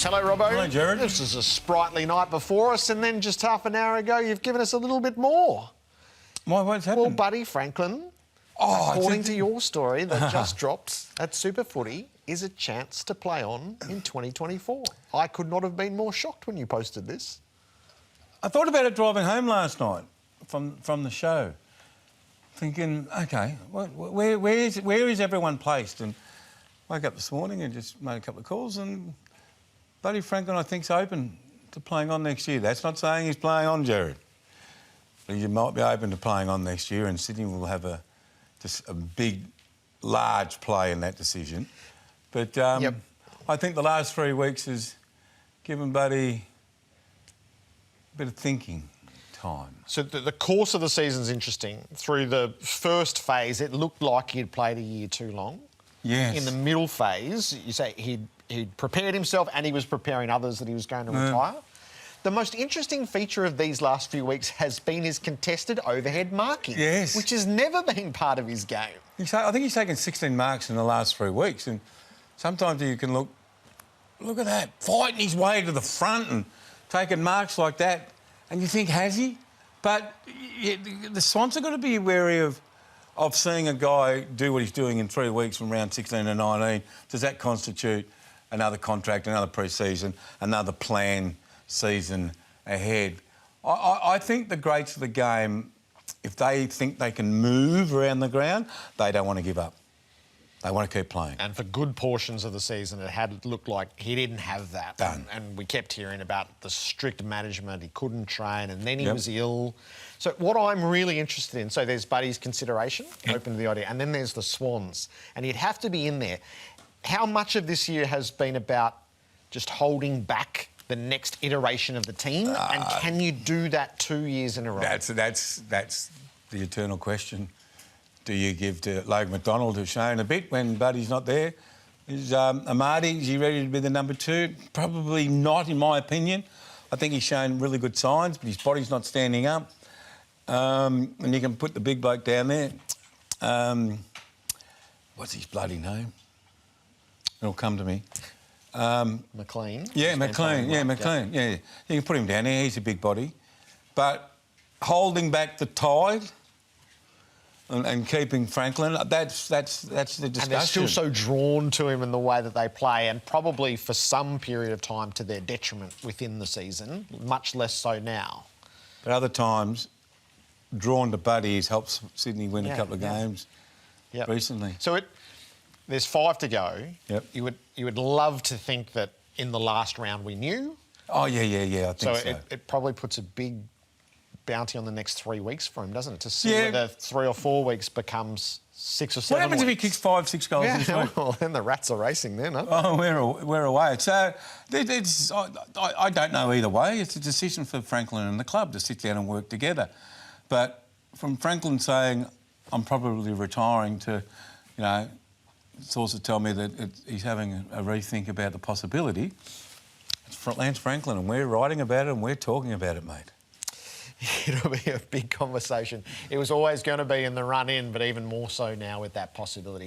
Hello, Robbo. Hello, Jared. This is a sprightly night before us, and then just half an hour ago, you've given us a little bit more. What's happened? Well, Buddy Franklin, according to your story that just dropped at Super Footy, is a chance to play on in 2024. I could not have been more shocked when you posted this. I thought about it driving home last night from the show, thinking, OK, where is everyone placed? And woke up this morning and just made a couple of calls, and Buddy Franklin, I think, is open to playing on next year. That's not saying he's playing on, Jared. But he might be open to playing on next year, and Sydney will have a big, large play in that decision. But I think the last 3 weeks has given Buddy a bit of thinking time. So the course of the season's interesting. Through the first phase, it looked like he'd played a year too long. Yes. In the middle phase, you say he'd prepared himself and he was preparing others that he was going to retire. The most interesting feature of these last few weeks has been his contested overhead marking, which has never been part of his game. I think he's taken 16 marks in the last 3 weeks, and sometimes you can look at that, fighting his way to the front and taking marks like that, and you think, has he? But the Swans have got to be wary of seeing a guy do what he's doing in 3 weeks from round 16 to 19. Does that constitute another contract, another pre-season, another plan season ahead? I think the greats of the game, if they think they can move around the ground, they don't want to give up. They want to keep playing. And for good portions of the season, it had looked like he didn't have that. And we kept hearing about the strict management. He couldn't train, and then he was ill. So what I'm really interested in, so there's Buddy's consideration, open to the idea, and then there's the Swans. And he'd have to be in there. How much of this year has been about just holding back the next iteration of the team? And can you do that 2 years in a row? That's the eternal question. Do you give to Logan McDonald, who's shown a bit when Buddy's not there? Is Amadi, is he ready to be the number 2? Probably not, in my opinion. I think he's shown really good signs, but his body's not standing up. And you can put the big bloke down there. What's his bloody name? It'll come to me. McLean? Yeah, McLean. Yeah, McLean. Yeah. You can put him down there. He's a big body. But holding back the tide and keeping Franklin, that's the discussion. And they're still so drawn to him in the way that they play, and probably for some period of time to their detriment within the season, much less so now. But other times, drawn to Buddy, has helped Sydney win a couple of games recently. So there's 5 to go. Yep. You would love to think that in the last round we knew. Oh, yeah, I think so. So it probably puts a big bounty on the next 3 weeks for him, doesn't it? To see whether 3 or 4 weeks becomes 6 or 7 What happens weeks. if he kicks 5, 6 goals this week? Well, then the rats are racing then, huh? Oh, we're away. So I don't know either way. It's a decision for Franklin and the club to sit down and work together. But from Franklin saying, I'm probably retiring, to, sources tell me that he's having a rethink about the possibility. It's Lance Franklin, and we're writing about it and we're talking about it, mate. It'll be a big conversation. It was always going to be in the run-in, but even more so now with that possibility.